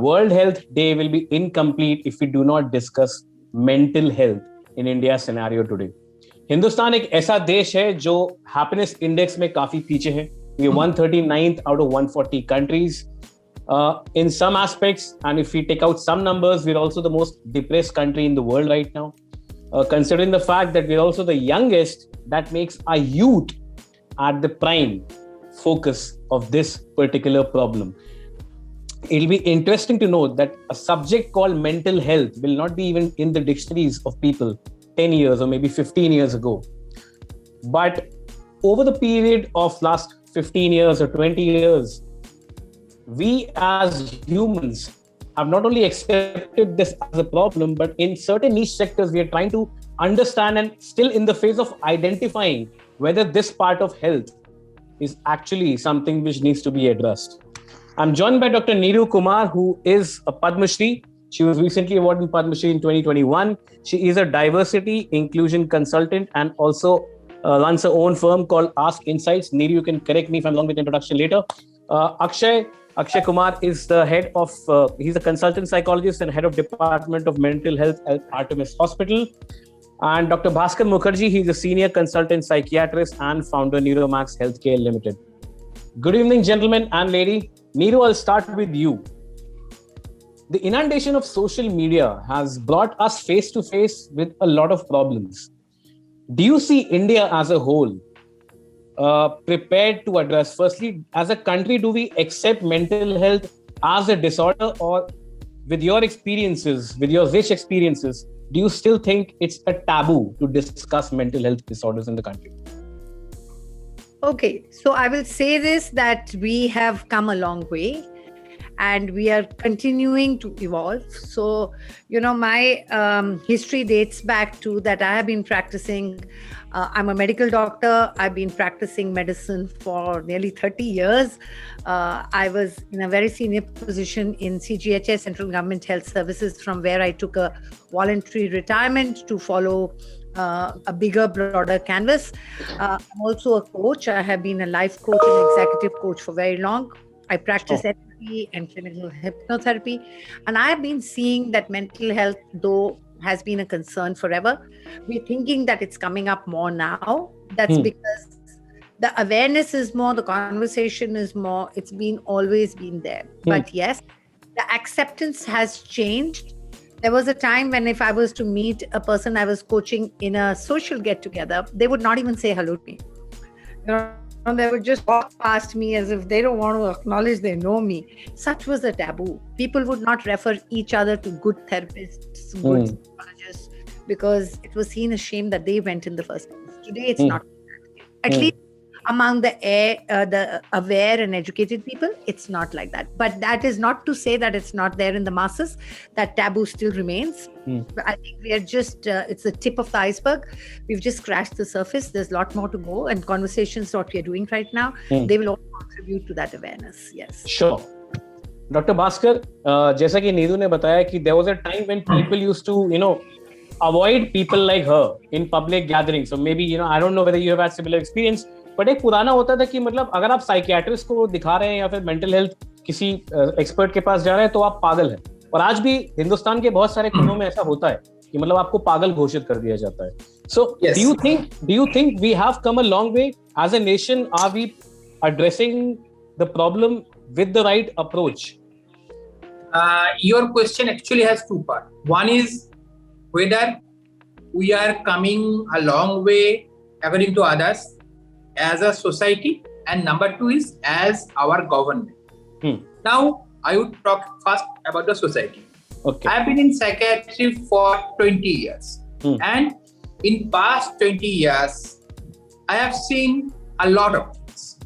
World Health Day will be incomplete if we do not discuss mental health in India's scenario today. Hindustan एक ऐसा देश है जो happiness index में काफी पीछे है. We are 139th out of 140 countries. In some aspects, and if we take out some numbers, we're also the most depressed country in the world right now. Considering the fact that we're also the youngest, that makes our youth at the prime focus of this particular problem. It'll be interesting to note that a subject called mental health will not be even in the dictionaries of people 10 years or maybe 15 years ago. But over the period of last 15 years or 20 years, we as humans have not only accepted this as a problem, but in certain niche sectors, we are trying to understand and still in the phase of identifying whether this part of health is actually something which needs to be addressed. I'm joined by Dr. Neeru Kumar, who is a Padma Shri. She was recently awarded Padma Shri in 2021. She is a diversity inclusion consultant and also runs her own firm called Ask Insights. Neeru, you can correct me if I'm wrong with the introduction later. Akshay Kumar is the head of, he's a consultant psychologist and head of Department of Mental Health at Artemis Hospital. And Dr. Bhaskar Mukherjee, he's a senior consultant psychiatrist and founder Neuromax Healthcare Limited. Good evening, gentlemen and lady. Neeru, I'll start with you. The inundation of social media has brought us face to face with a lot of problems. Do you see India as a whole prepared to address? Firstly, as a country, do we accept mental health as a disorder, or with your experiences, with your rich experiences, do you still think it's a taboo to discuss mental health disorders in the country? Okay, so I will say this, that we have come a long way and we are continuing to evolve. So, my history dates back to that I have been practicing. I'm a medical doctor. I've been practicing medicine for nearly 30 years. I was in a very senior position in CGHS, Central Government Health Services, from where I took a voluntary retirement to follow a bigger, broader canvas. I'm also a coach. I have been a life coach and executive coach for very long. I practice NLP and clinical hypnotherapy. And I have been seeing that mental health, though, has been a concern forever. We're thinking that it's coming up more now. That's because the awareness is more, the conversation is more. It's always been there. But yes, the acceptance has changed. There was a time when if I was to meet a person I was coaching in a social get-together, they would not even say hello to me. They would just walk past me as if they don't want to acknowledge they know me. Such was a taboo. People would not refer each other to good therapists, good psychologists, because it was seen as shame that they went in the first place. Today, it's not. At least among the aware and educated people, it's not like that. But that is not to say that it's not there in the masses. That taboo still remains. I think we are just, it's the tip of the iceberg. We've just scratched the surface. There's a lot more to go. And conversations, what we are doing right now, they will all contribute to that awareness. Yes. Sure. Dr. Bhaskar, जैसा कि नीरू ने बताया कि there was a time when people used to, avoid people like her in public gatherings. So maybe, I don't know whether you have had similar experience. But एक पुराना होता था कि मतलब अगर आप साइकियाट्रिस्ट को दिखा रहे हैं या फिर मेंटल हेल्थ किसी एक्सपर्ट के पास जा रहे हैं तो आप पागल हैं. और आज भी हिंदुस्तान के बहुत सारे कोनों में ऐसा होता है कि मतलब आपको पागल घोषित कर दिया जाता है. सो do you think we have come a long way as a nation? Are we addressing the problem with the right approach? Your question actually has two parts. One is whether we are coming a long way according to others as a society, and number two is as our government. Now, I would talk first about the society. Okay. I have been in psychiatry for 20 years. And in past 20 years, I have seen a lot of things.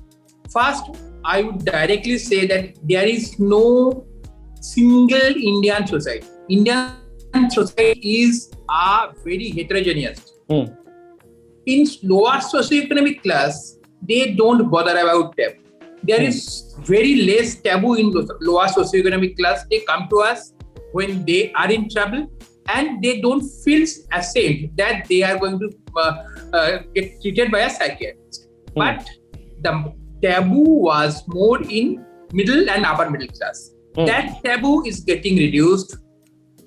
First, I would directly say that there is no single Indian society. Indian society is a very heterogeneous. In lower socioeconomic class, they don't bother about taboo. There is very less taboo in lower socioeconomic class. They come to us when they are in trouble and they don't feel ashamed that they are going to get treated by a psychiatrist. But the taboo was more in middle and upper middle class. that taboo is getting reduced,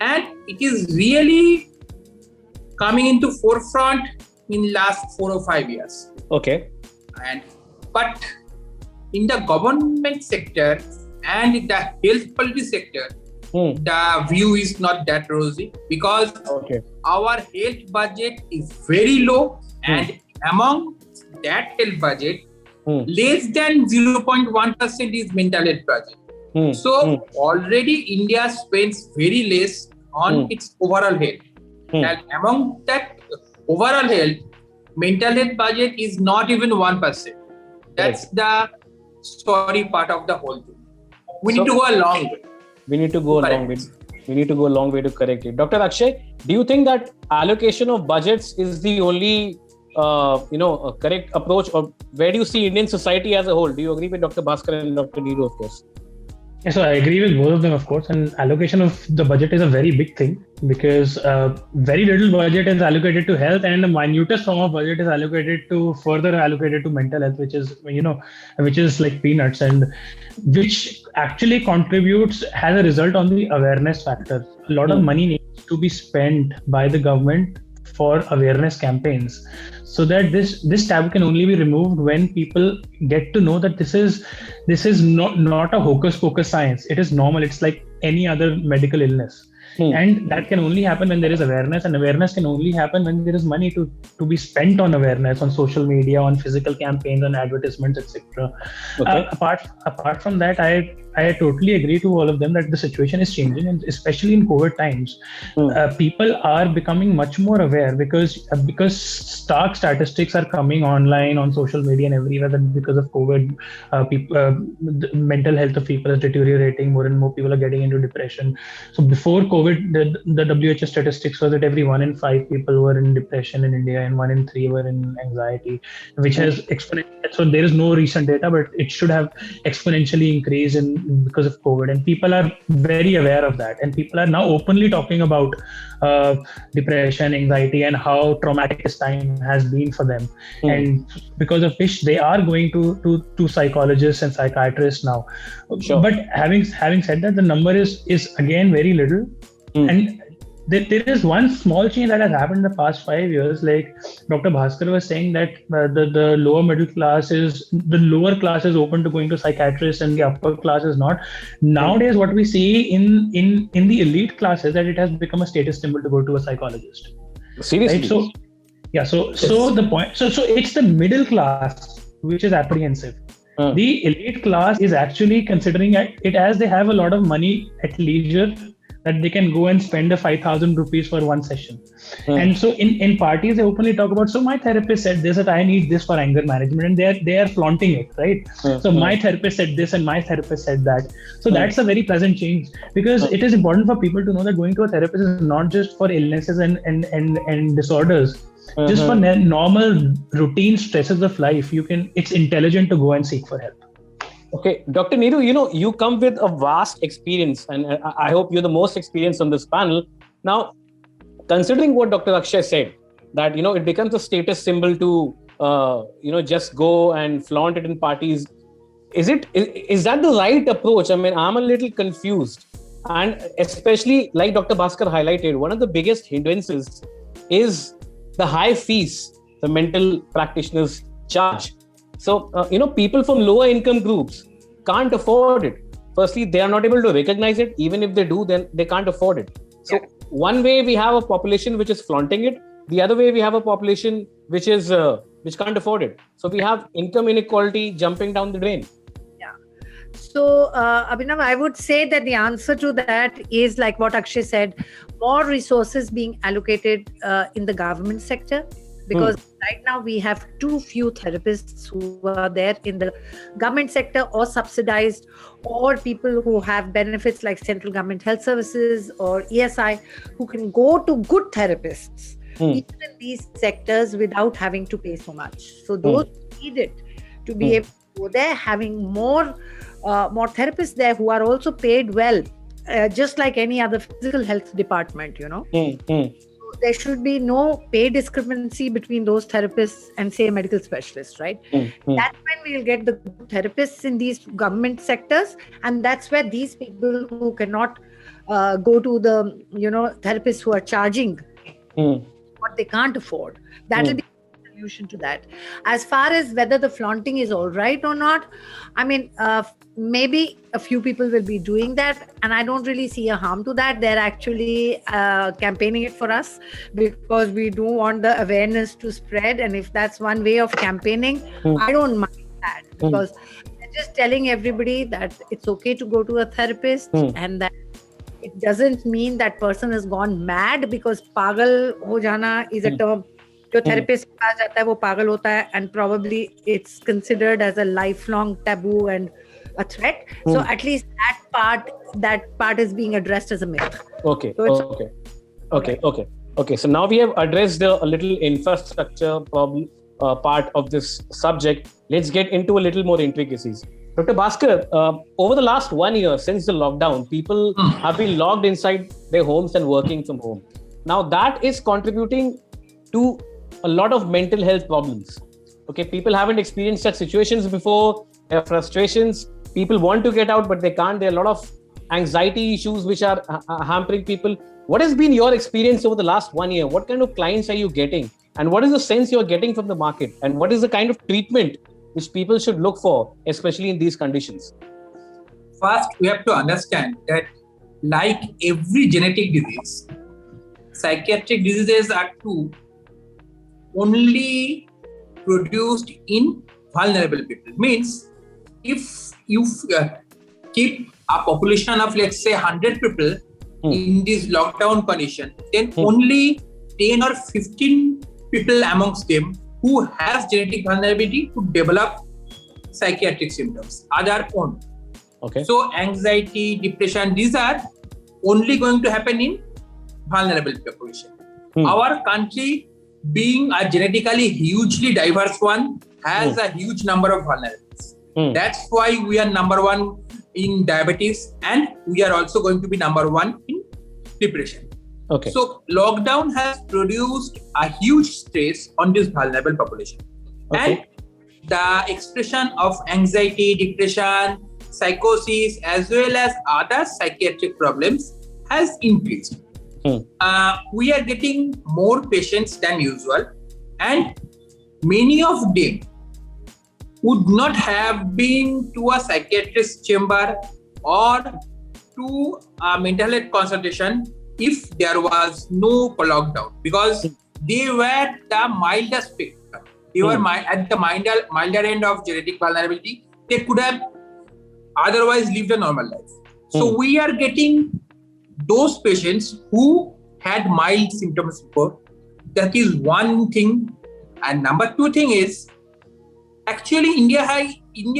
and it is really coming into forefront in last 4 or 5 years. Okay. But in the government sector and in the health policy sector, the view is not that rosy, because our health budget is very low, and among that health budget, less than 0.1% is mental health budget. So already India spends very less on its overall health. And among that overall health, mental health budget is not even 1%. That's the sorry part of the whole thing. We need to go a long way. We need to go a long way. We need to go a long way to correct it. Dr. Akshay, do you think that allocation of budgets is the only a correct approach, or where do you see Indian society as a whole? Do you agree with Dr. Bhaskar and Dr. Neeru, of course? Yeah, so I agree with both of them, of course. And allocation of the budget is a very big thing, because very little budget is allocated to health, and the minutest form of budget is further allocated to mental health, which is like peanuts, and which actually contributes as a result on the awareness factor. A lot of money needs to be spent by the government for awareness campaigns, so that this taboo can only be removed when people get to know that this is not a hocus pocus science. It is normal. It's like any other medical illness. And that can only happen when there is awareness, and awareness can only happen when there is money to be spent on awareness, on social media, on physical campaigns, on advertisements, etc. Apart from that, I totally agree to all of them that the situation is changing, and especially in COVID times, people are becoming much more aware, because stark statistics are coming online on social media and everywhere, that because of COVID, the mental health of people is deteriorating. More and more people are getting into depression. So before COVID, the WHO statistics was that every 1 in 5 people were in depression in India, and 1 in 3 were in anxiety, which has exponentially. So there is no recent data, but it should have exponentially increased because of COVID, and people are very aware of that, and people are now openly talking about depression, anxiety, and how traumatic this time has been for them, and because of which they are going to psychologists and psychiatrists now. Sure. But having said that, the number is again very little, and there is one small change that has happened in the past 5 years. Like Dr. Bhaskar was saying, that the lower class is open to going to psychiatrists, and the upper class is not. Nowadays, what we see in the elite classes, that it has become a status symbol to go to a psychologist. Seriously? Right? So the point. So it's the middle class which is apprehensive. The elite class is actually considering it as they have a lot of money at leisure, that they can go and spend 5,000 rupees for one session. And so in parties, they openly talk about, so my therapist said this, that I need this for anger management, and they are flaunting it, right? So my therapist said this, and my therapist said that. So that's a very pleasant change, because it is important for people to know that going to a therapist is not just for illnesses and disorders. Just for normal routine stresses of life, it's intelligent to go and seek for help. Okay, Dr. Neeru, you come with a vast experience, and I hope you're the most experienced on this panel. Now, considering what Dr. Akshay said, that, it becomes a status symbol to, just go and flaunt it in parties. Is that the right approach? I mean, I'm a little confused. And especially, like Dr. Bhaskar highlighted, one of the biggest hindrances is the high fees the mental practitioners charge. So, people from lower income groups can't afford it. Firstly, they are not able to recognize it. Even if they do, then they can't afford it. So one way we have a population which is flaunting it. The other way we have a population which can't afford it. So we have income inequality jumping down the drain. Yeah. So, Abhinav, I would say that the answer to that is like what Akshay said, more resources being allocated in the government sector. Because right now we have too few therapists who are there in the government sector, or subsidized, or people who have benefits like central government health services or ESI, who can go to good therapists even in these sectors without having to pay so much. So those who need it to be able to go there, having more therapists there who are also paid well, just like any other physical health department, there should be no pay discrepancy between those therapists and say medical specialists, right? That's when we'll get the good therapists in these government sectors, and that's where these people who cannot go to the therapists who are charging what they can't afford, that will be the solution to that. As far as whether the flaunting is all right or not, I mean, maybe a few people will be doing that, and I don't really see a harm to that. They're actually campaigning it for us because we do want the awareness to spread, and if that's one way of campaigning, I don't mind that, because they're just telling everybody that it's okay to go to a therapist, and that it doesn't mean that person has gone mad, because pagal ho jana is a term. जो therapist के पास जाता है वो पागल होता है, and probably it's considered as a lifelong taboo and a threat. So at least that part is being addressed as a myth. Okay. So now we have addressed a little infrastructure problem part of this subject. Let's get into a little more intricacies. Dr. Bhaskar, over the last 1 year since the lockdown, people have been locked inside their homes and working from home. Now that is contributing to a lot of mental health problems. Okay, people haven't experienced such situations before. There are frustrations. People want to get out, but they can't. There are a lot of anxiety issues which are hampering people. What has been your experience over the last 1 year? What kind of clients are you getting? And what is the sense you're getting from the market? And what is the kind of treatment which people should look for, especially in these conditions? First, we have to understand that like every genetic disease, psychiatric diseases are only produced in vulnerable people. Means if you keep a population of, let's say, 100 people in this lockdown condition, then only 10 or 15 people amongst them who have genetic vulnerability to develop psychiatric symptoms. Other won't. Okay. So anxiety, depression, these are only going to happen in vulnerable population. Our country, being a genetically hugely diverse one, has a huge number of vulnerables. That's why we are number one in diabetes, and we are also going to be number one in depression. Okay. So lockdown has produced a huge stress on this vulnerable population. And the expression of anxiety, depression, psychosis, as well as other psychiatric problems has increased. We are getting more patients than usual, and many of them would not have been to a psychiatrist's chamber or to a mental health consultation if there was no lockdown, because they were the milder spectrum. They were at the milder end of genetic vulnerability. They could have otherwise lived a normal life. So we are getting those patients who had mild symptoms before. That is one thing. And number two thing is, actually India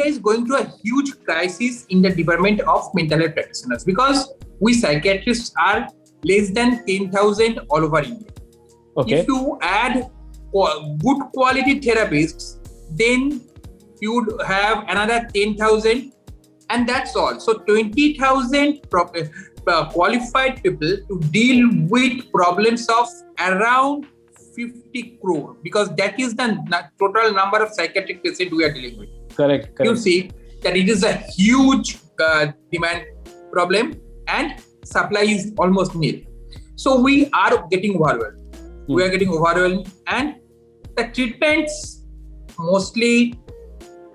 is going through a huge crisis in the department of mental health practitioners, because we psychiatrists are less than 10,000 all over India. Okay. If you add good quality therapists, then you would have another 10,000, and that's all. So 20,000 qualified people to deal with problems of around 50 crore, because that is the total number of psychiatric patients we are dealing with. Correct. You see that it is a huge demand problem and supply is almost nil. So we are getting overwhelmed. We are getting overwhelmed, and the treatments, mostly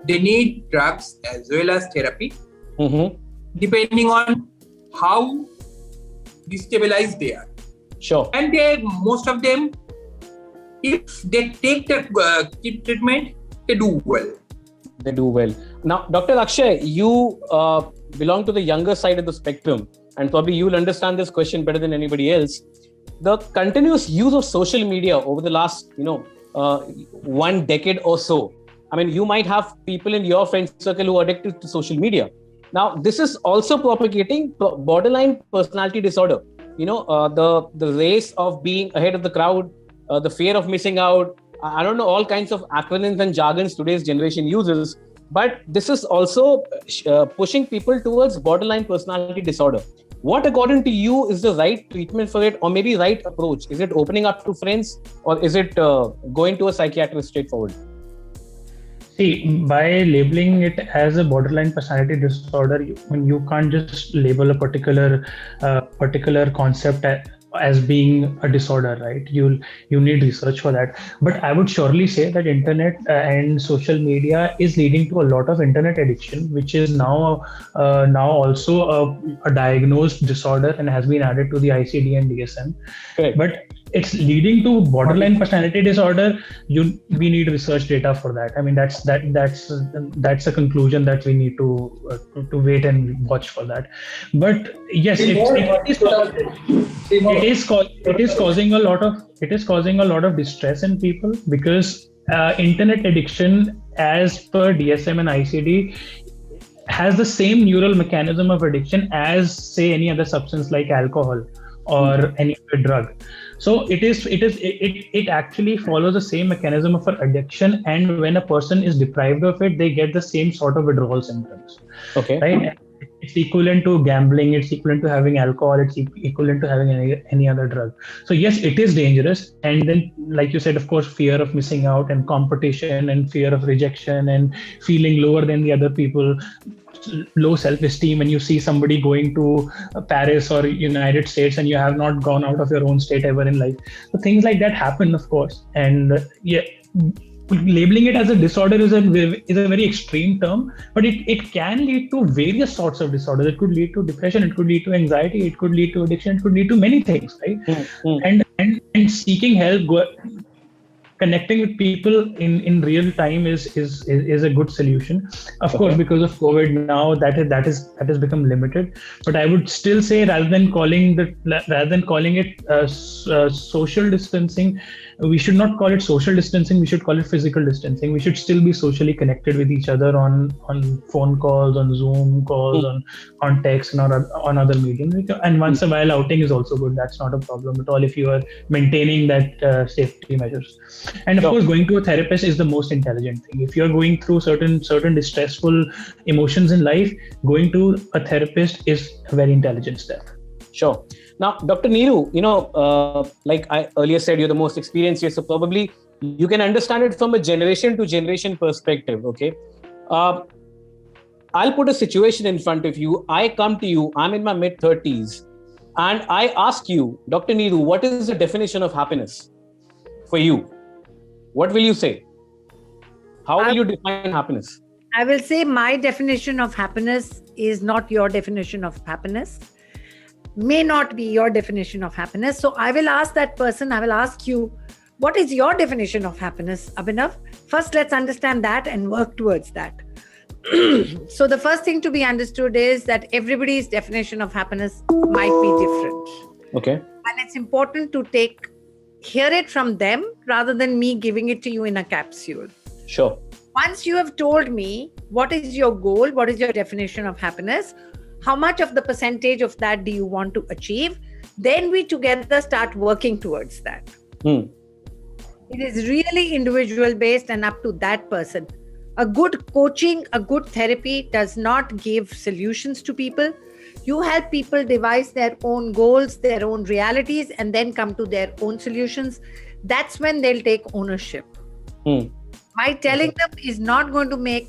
they need drugs as well as therapy, depending on how destabilized they are. Sure. And most of them, if they take the treatment, they do well. They do well. Now, Dr. Akshay, you belong to the younger side of the spectrum, and probably you'll understand this question better than anybody else. The continuous use of social media over the last, 1 decade or so. I mean, you might have people in your friend circle who are addicted to social media. Now, this is also propagating borderline personality disorder. The race of being ahead of the crowd, the fear of missing out. I don't know all kinds of acronyms and jargons today's generation uses, but this is also pushing people towards borderline personality disorder. What, according to you, is the right treatment for it, or maybe right approach? Is it opening up to friends, or is it going to a psychiatrist straightforward? See, by labeling it as a borderline personality disorder, you can't just label a particular concept as being a disorder, right? You need research for that. But I would surely say that internet and social media is leading to a lot of internet addiction, which is now also a diagnosed disorder and has been added to the ICD and DSM. Correct. But it's leading to borderline personality disorder. We need research data for that. I mean, that's a conclusion that we need to wait and watch for that. But yes, it is causing a lot of distress in people, because internet addiction, as per DSM and ICD, has the same neural mechanism of addiction as, say, any other substance like alcohol or any other drug. So it actually follows the same mechanism of addiction, and when a person is deprived of it, they get the same sort of withdrawal symptoms. Okay. Right? It's equivalent to gambling, it's equivalent to having alcohol, it's equivalent to having any other drug. So yes, it is dangerous. And then, like you said, of course, fear of missing out and competition and fear of rejection and feeling lower than the other people, low self-esteem, and you see somebody going to Paris or United States and you have not gone out of your own state ever in life. So things like that happen, of course. And labeling it as a disorder is a very extreme term, but it can lead to various sorts of disorders. It could lead to depression, it could lead to anxiety, it could lead to addiction, it could lead to many things, right? Mm-hmm. And seeking help, connecting with people in real time is a good solution. Of course, because of COVID now, that has become limited. But I would still say, rather than calling it social distancing, we should not call it social distancing. We should call it physical distancing. We should still be socially connected with each other on phone calls, on Zoom calls, on text, and on other mediums. And once a while, outing is also good. That's not a problem at all if you are maintaining that safety measures. And of course, going to a therapist is the most intelligent thing. If you're going through certain distressful emotions in life, going to a therapist is a very intelligent step. Sure. Now, Dr. Neeru, like I earlier said, you're the most experienced here, so probably you can understand it from a generation to generation perspective. Okay. I'll put a situation in front of you. I come to you, I'm in my mid-30s, and I ask you, Dr. Neeru, what is the definition of happiness for you? What will you say? How will you define happiness? I will say my definition of happiness is not your definition of happiness, may not be your definition of happiness. So I will ask that person, I will ask you, what is your definition of happiness, Abhinav? First, let's understand that and work towards that. So the first thing to be understood is that everybody's definition of happiness might be different. Okay. And it's important to hear it from them rather than me giving it to you in a capsule. Sure. Once you have told me what is your goal, what is your definition of happiness, how much of the percentage of that do you want to achieve, then we together start working towards that. It is really individual based and up to that person. A good coaching, a good therapy does not give solutions to people. You help people devise their own goals, their own realities, and then come to their own solutions. That's when they'll take ownership. My telling them is not going to make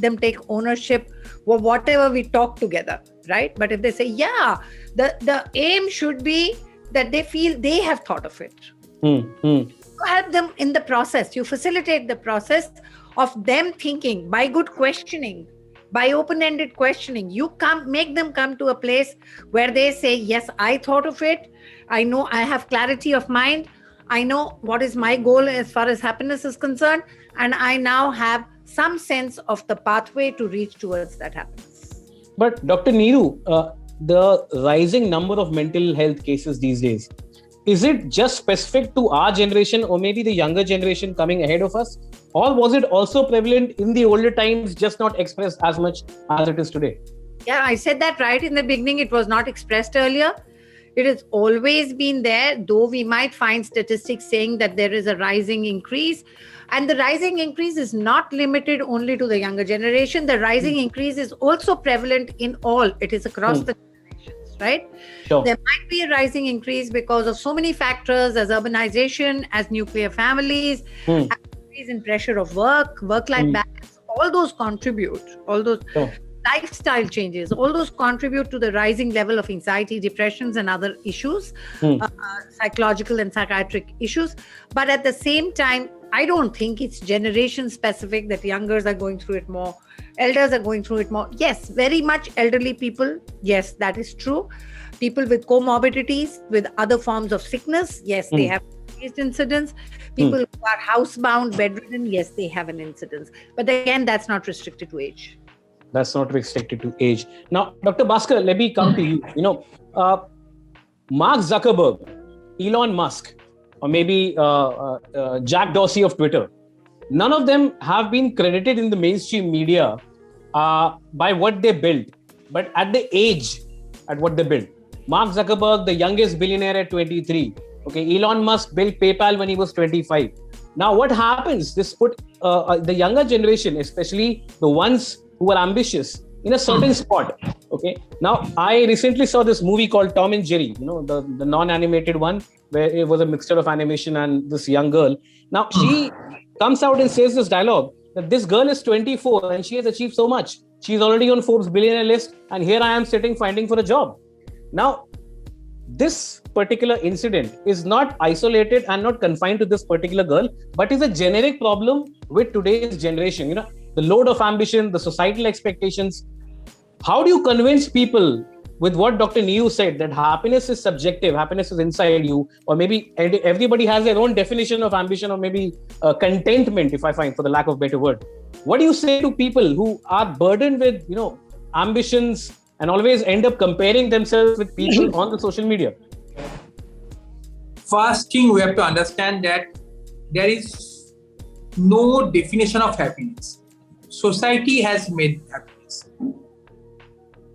them take ownership for whatever we talk together, right? But if they say, yeah, the aim should be that they feel they have thought of it. You help them in the process. You facilitate the process of them thinking by good questioning, by open-ended questioning. You make them come to a place where they say, yes, I thought of it. I know I have clarity of mind. I know what is my goal as far as happiness is concerned. And I now have some sense of the pathway to reach towards that happiness. But Dr. Neeru, the rising number of mental health cases these days, is it just specific to our generation or maybe the younger generation coming ahead of us? Or was it also prevalent in the older times, just not expressed as much as it is today? Yeah, I said that right in the beginning. It was not expressed earlier. It has always been there, though we might find statistics saying that there is a rising increase. And the rising increase is not limited only to the younger generation. The rising increase is also prevalent in all. It is across the generations. right? Sure. There might be a rising increase because of so many factors, as urbanization, as nuclear families, as increase in pressure of work-life balance. All those contribute. All those lifestyle changes, all those contribute to the rising level of anxiety, depressions, and other issues, psychological and psychiatric issues. But at the same time, I don't think it's generation specific that youngers are going through it more, elders are going through it more. Yes, very much elderly people. Yes, that is true. People with comorbidities, with other forms of sickness. Yes, they have increased incidence. People who are housebound, bedridden. Yes, they have an incidence. But again, that's not restricted to age. That's not restricted to age. Now, Dr. Bhaskar, let me come to you. Mark Zuckerberg, Elon Musk, or maybe Jack Dorsey of Twitter, none of them have been credited in the mainstream media by what they built, but at the age at what they built. Mark Zuckerberg, the youngest billionaire at 23. Okay, Elon Musk built PayPal when he was 25. Now, what happens? This put the younger generation, especially the ones who are ambitious, in a certain spot. Okay. Now, I recently saw this movie called Tom and Jerry, the non-animated one, where it was a mixture of animation and this young girl. Now, she comes out and says this dialogue that this girl is 24 and she has achieved so much. She's already on Forbes billionaire list, and here I am sitting finding for a job. Now, this particular incident is not isolated and not confined to this particular girl, but is a generic problem with today's generation. The load of ambition, the societal expectations. How do you convince people with what Dr. Niu said, that happiness is subjective, happiness is inside you, or maybe everybody has their own definition of ambition, or maybe contentment, if I find, for the lack of a better word. What do you say to people who are burdened with, ambitions and always end up comparing themselves with people on the social media? First thing, we have to understand that there is no definition of happiness. Society has made happiness.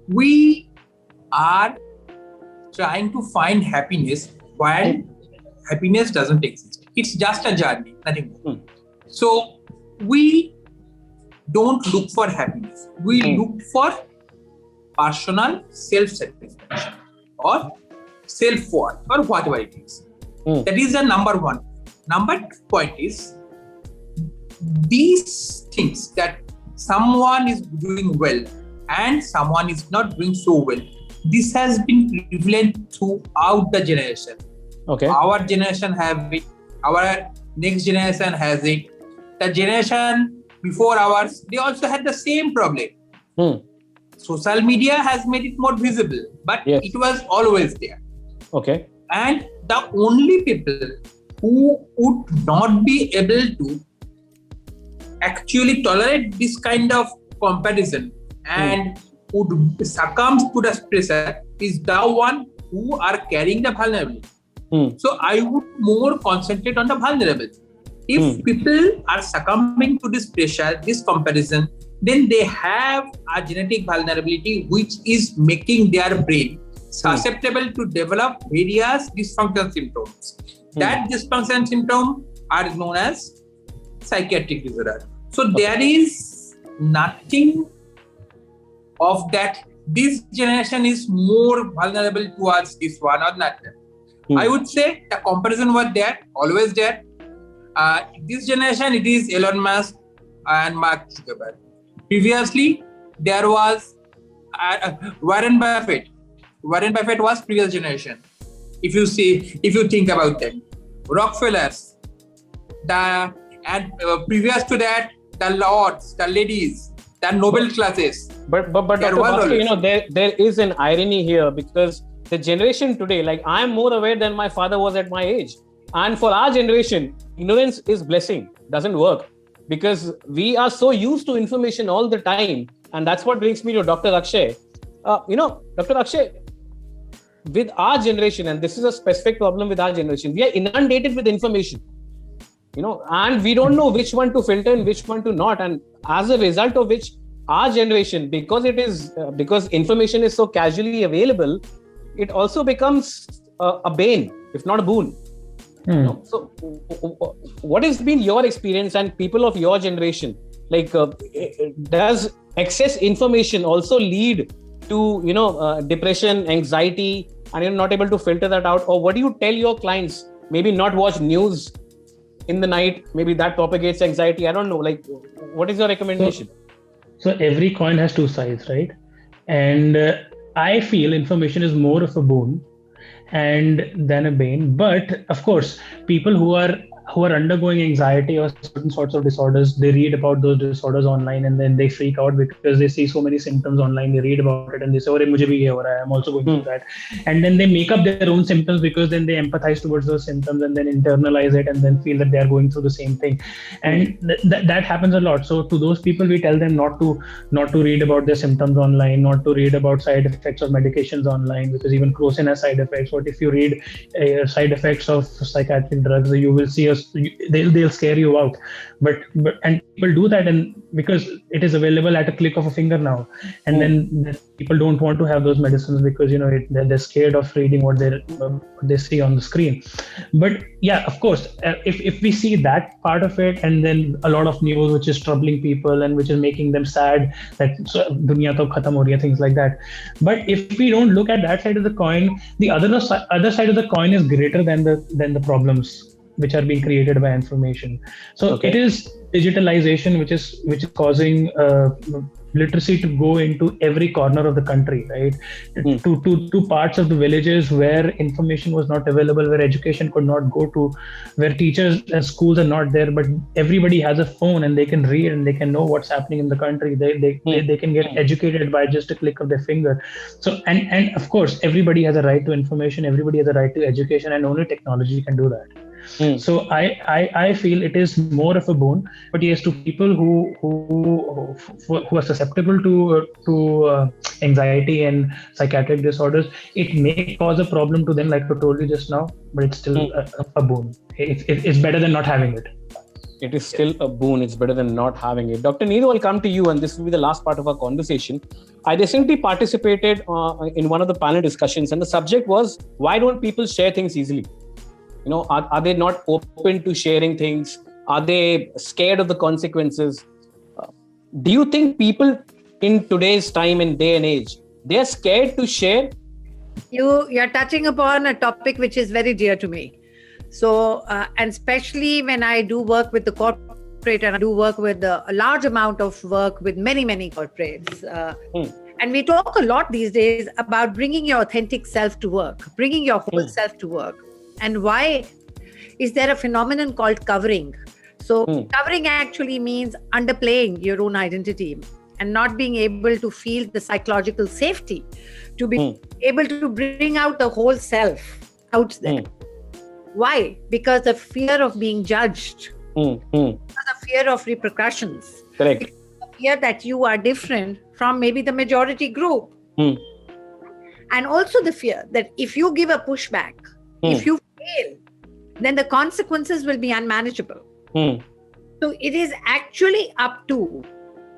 We are trying to find happiness while happiness doesn't exist. It's just a journey, nothing more. So we don't look for happiness. We look for personal self-satisfaction or self-worth or whatever it is. That is the number one. Number 2 point is these things that someone is doing well and someone is not doing so well. This has been prevalent throughout the generation. Okay. Our generation have it. Our next generation has it. The generation before ours, they also had the same problem. Social media has made it more visible, but it was always there. Okay. And the only people who would not be able to actually tolerate this kind of comparison and would succumb to the pressure is the one who are carrying the vulnerability. So I would more concentrate on the vulnerable. If people are succumbing to this pressure, this comparison, then they have a genetic vulnerability which is making their brain susceptible to develop various dysfunction symptoms. That dysfunction symptom are known as psychiatric disorder. So there is nothing of that. This generation is more vulnerable towards this one or not. I would say the comparison was there, always there. This generation, it is Elon Musk and Mark Zuckerberg. Previously, there was Warren Buffett. Warren Buffett was previous generation. If you think about them, Rockefellers, previous to that, the lords, the ladies, the noble classes. But Dr. Bhaskar, there is an irony here, because the generation today, like I am more aware than my father was at my age. And for our generation, ignorance is blessing, doesn't work, because we are so used to information all the time. And that's what brings me to Dr. Akshay. Dr. Akshay, with our generation, and this is a specific problem with our generation, we are inundated with information, and we don't know which one to filter and which one to not. And as a result of which, our generation, because information is so casually available, it also becomes a bane, if not a boon. So what has been your experience and people of your generation? Like, does excess information also lead to depression, anxiety, and you're not able to filter that out? Or what do you tell your clients? Maybe not watch news in the night, maybe that propagates anxiety. I don't know, like, what is your recommendation? So every coin has two sides, right? And I feel information is more of a boon and than a bane. But of course, people who are undergoing anxiety or certain sorts of disorders, they read about those disorders online and then they freak out because they see so many symptoms online. They read about it and they say, "Oh, mujhe bhi ye ho raha hai. I'm also going through that." And then they make up their own symptoms because then they empathize towards those symptoms and then internalize it and then feel that they are going through the same thing. And that happens a lot. So to those people, we tell them not to read about their symptoms online, not to read about side effects of medications online, because even Crocin has side effects. What if you read side effects of psychiatric drugs? You will see they'll scare you out, but people do that, and because it is available at a click of a finger now, and then people don't want to have those medicines because they're scared of reading what they see on the screen. But yeah, of course, if we see that part of it, and then a lot of news which is troubling people and which is making them sad that dunya to khatam ho rahi hai, things like that. But if we don't look at that side of the coin, the other side of the coin is greater than the problems which are being created by information. So It is digitalization which is causing literacy to go into every corner of the country, right? To parts of the villages where information was not available, where education could not go to, where teachers and schools are not there, but everybody has a phone and they can read and they can know what's happening in the country. They can get educated by just a click of their finger. So and of course, everybody has a right to information, everybody has a right to education, and only technology can do that. So I feel it is more of a boon, but yes, to people who are susceptible to anxiety and psychiatric disorders, it may cause a problem to them, like I told you just now, but it's still a boon. It's better than not having it. It is still a boon. It's better than not having it. Dr. Neeru, I'll come to you, and this will be the last part of our conversation. I recently participated in one of the panel discussions, and the subject was, why don't people share things easily? Are they not open to sharing things? Are they scared of the consequences? Do you think people in today's time and day and age, they're scared to share? You're touching upon a topic which is very dear to me. So, and especially when I do work with the corporate, and I do work with a large amount of work with many, many corporates. And we talk a lot these days about bringing your authentic self to work, bringing your whole self to work. And why is there a phenomenon called covering? So covering actually means underplaying your own identity and not being able to feel the psychological safety to be able to bring out the whole self out there. Why? Because of fear of being judged, because of fear of repercussions, correct, because of fear that you are different from maybe the majority group, and also the fear that if you give a pushback, if you fail, then the consequences will be unmanageable. So it is actually up to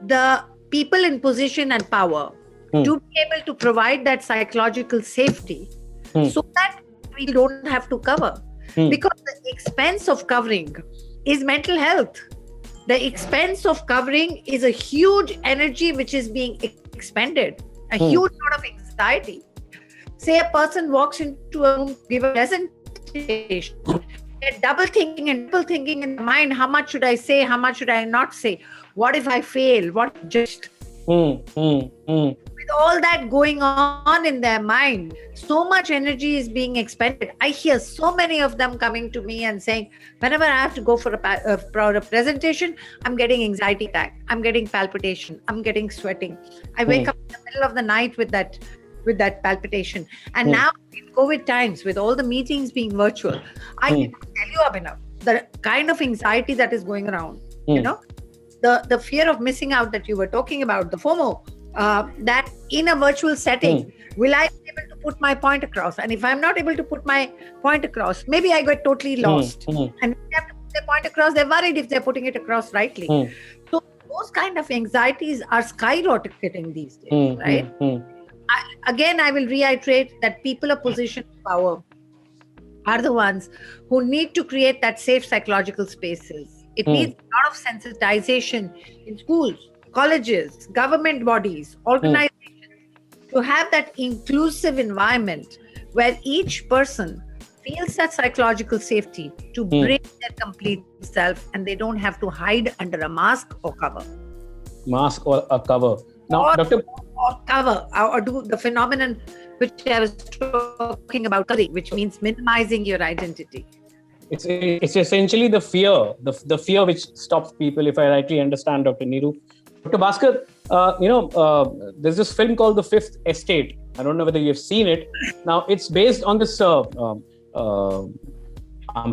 the people in position and power to be able to provide that psychological safety so that we don't have to cover. Because the expense of covering is mental health. The expense of covering is a huge energy which is being expended, a huge lot of anxiety. Say a person walks into a room, give a presentation, they're double thinking and triple thinking in the mind, how much should I say, how much should I not say? What if I fail? What just? With all that going on in their mind, so much energy is being expended. I hear so many of them coming to me and saying, whenever I have to go for a presentation, I'm getting anxiety attack, I'm getting palpitation, I'm getting sweating. I wake up in the middle of the night with that palpitation. And now in COVID times, with all the meetings being virtual, I can tell you, Abhinav, the kind of anxiety that is going around, the fear of missing out that you were talking about, the FOMO, that in a virtual setting, will I be able to put my point across? And if I'm not able to put my point across, maybe I get totally lost. And if they have to put their point across, they're worried if they're putting it across rightly. So those kind of anxieties are skyrocketing these days, right? I will reiterate that people of position of power are the ones who need to create that safe psychological spaces. It needs a lot of sensitization in schools, colleges, government bodies, organizations, to have that inclusive environment where each person feels that psychological safety to bring their complete self, and they don't have to hide under a mask or cover. Mask or a cover. Now, or, Dr. Or cover, or do the phenomenon which I was talking about, which means minimizing your identity. It's essentially the fear, the fear which stops people, if I rightly understand, Dr. Neeru. Dr. Bhaskar, there's this film called The Fifth Estate. I don't know whether you've seen it. Now, it's based on this, I'm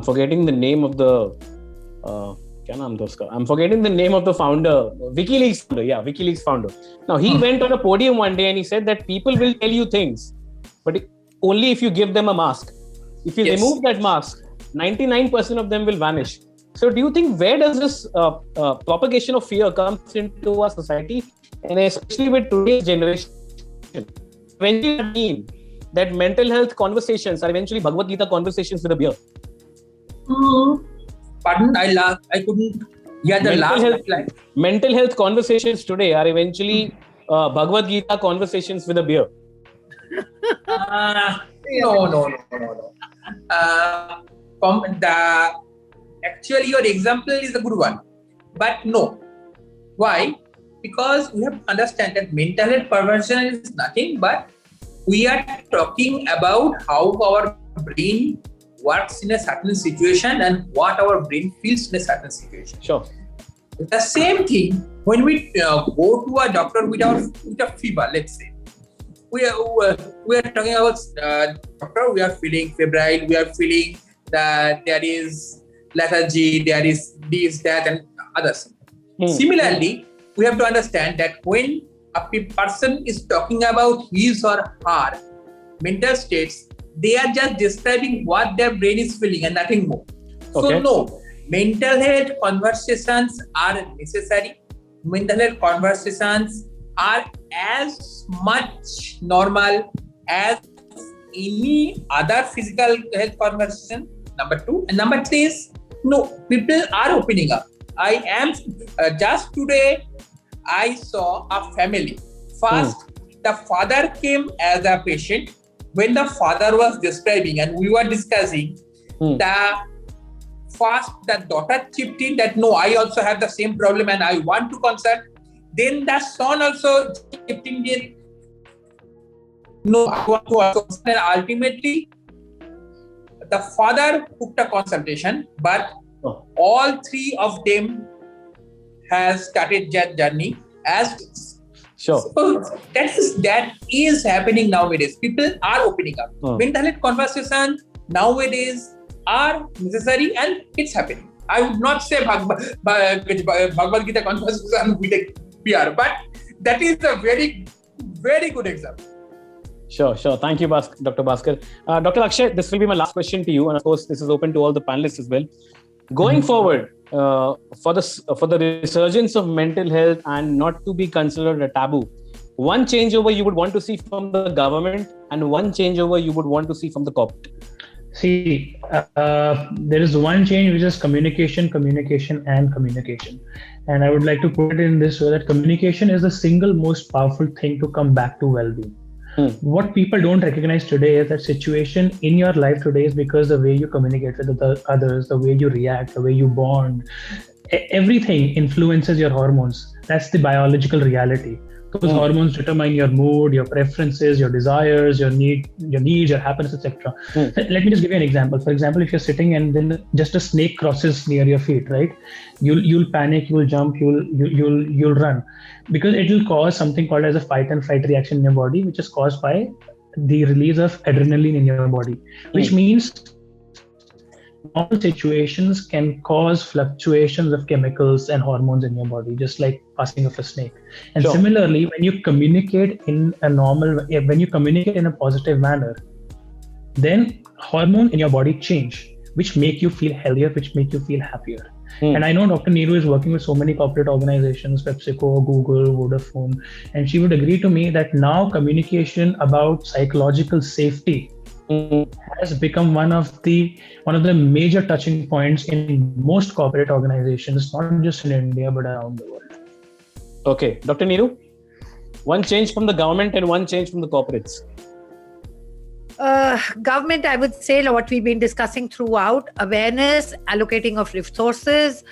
forgetting the name of the, I'm forgetting the name of the founder, WikiLeaks founder. Yeah, WikiLeaks founder. Now, he went on a podium one day and he said that people will tell you things, but only if you give them a mask. If you remove that mask, 99% of them will vanish. So do you think, where does this propagation of fear comes into our society, and especially with today's generation? Eventually mean that mental health conversations are eventually Bhagavad Gita conversations with a beer. Pardon, I couldn't hear the last line. Mental health conversations today are eventually Bhagavad Gita conversations with a beer. No. Actually, your example is a good one, but no. Why? Because we have to understand that mental health perversion is nothing but we are talking about how our brain works in a certain situation and what our brain feels in a certain situation. Sure. The same thing when we go to a doctor with a fever, let's say. We are talking about doctor, we are feeling febrile, we are feeling that there is lethargy, there is this, that, and others. Similarly, we have to understand that when a person is talking about his or her mental states, they are just describing what their brain is feeling and nothing more. Okay. So no, mental health conversations are necessary. Mental health conversations are as much normal as any other physical health conversation. Number 2. And number 3 is, no, people are opening up. I am just today, I saw a family. First, the father came as a patient. When the father was describing and we were discussing, the daughter chipped in that, no, I also have the same problem and I want to consult. Then the son also chipped in, no, I want to consult. And ultimately, the father took the consultation, but all 3 of them has started that journey as sure. So that is happening nowadays. People are opening up. Mental health conversations nowadays are necessary and it's happening. I would not say Bhagavad Gita conversation with a PR, but that is a very, very good example. Sure. Thank you, Dr. Bhaskar. Dr. Akshay, this will be my last question to you. And of course, this is open to all the panelists as well. Going forward, for the resurgence of mental health and not to be considered a taboo, one changeover you would want to see from the government and one changeover you would want to see from the corporate? See, there is one change, which is communication. And I would like to put it in this way that communication is the single most powerful thing to come back to well-being. What people don't recognize today is that situation in your life today is because the way you communicate with the others, the way you react, the way you bond, everything influences your hormones. That's the biological reality. Those hormones determine your mood, your preferences, your desires, your needs, your happiness, etc. Let me just give you an example. For example, if you're sitting and then just a snake crosses near your feet, right? You'll panic, you'll jump, you'll run, because it will cause something called as a fight and flight reaction in your body, which is caused by the release of adrenaline in your body, which means normal situations can cause fluctuations of chemicals and hormones in your body, just like passing of a snake. And similarly, when you communicate in a positive manner, then hormones in your body change, which make you feel healthier, which make you feel happier. And I know Dr. Neeru is working with so many corporate organizations, PepsiCo, Google, Vodafone, and she would agree to me that now communication about psychological safety has become one of the major touching points in most corporate organizations, not just in India but around the world. Okay, Dr. Neeru. One change from the government and one change from the corporates. Government, I would say what we've been discussing throughout: awareness, allocating of resources,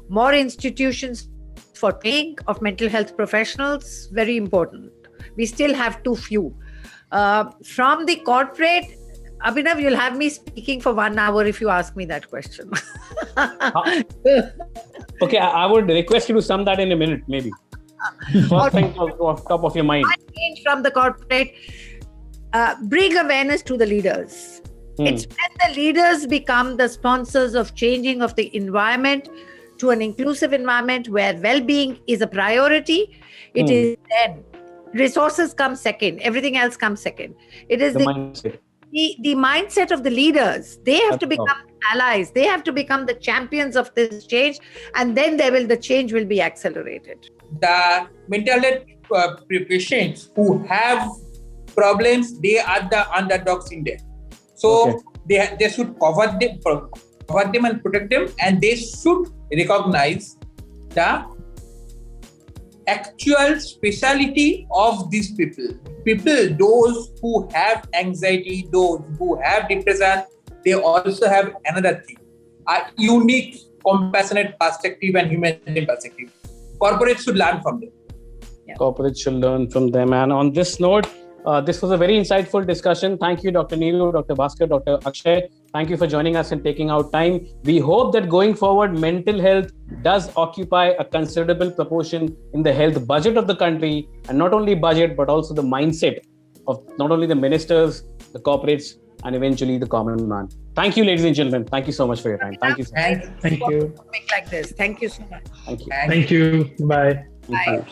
more institutions for training of mental health professionals, very important. We still have too few. From the corporate, Abhinav, you'll have me speaking for 1 hour if you ask me that question. Okay, I would request you to sum that in a minute, maybe. First thing off top of your mind. One change from the corporate, bring awareness to the leaders. It's when the leaders become the sponsors of changing of the environment to an inclusive environment where well-being is a priority. It is then resources come second, everything else comes second. It is the mindset of the leaders. They have to become allies. They have to become the champions of this change, and then the change will be accelerated. The mental health patients who have problems, they are the underdogs in there. So they should cover them and protect them, and they should recognize the actual speciality of these people. Those who have anxiety, those who have depression, they also have another thing, a unique, compassionate perspective and human perspective. Corporates should learn from them. Corporates should learn from them. And on this note, this was a very insightful discussion. Thank you, Dr. Neeru, Dr. Bhaskar, Dr. Akshay. Thank you for joining us and taking out time. We hope that going forward, mental health does occupy a considerable proportion in the health budget of the country, and not only budget, but also the mindset of not only the ministers, the corporates, and eventually the common man. Thank you, ladies and gentlemen. Thank you so much for your time. Thank you. Thank you. Like this. Thank you so much. Thank you. Thank you. Bye. Bye.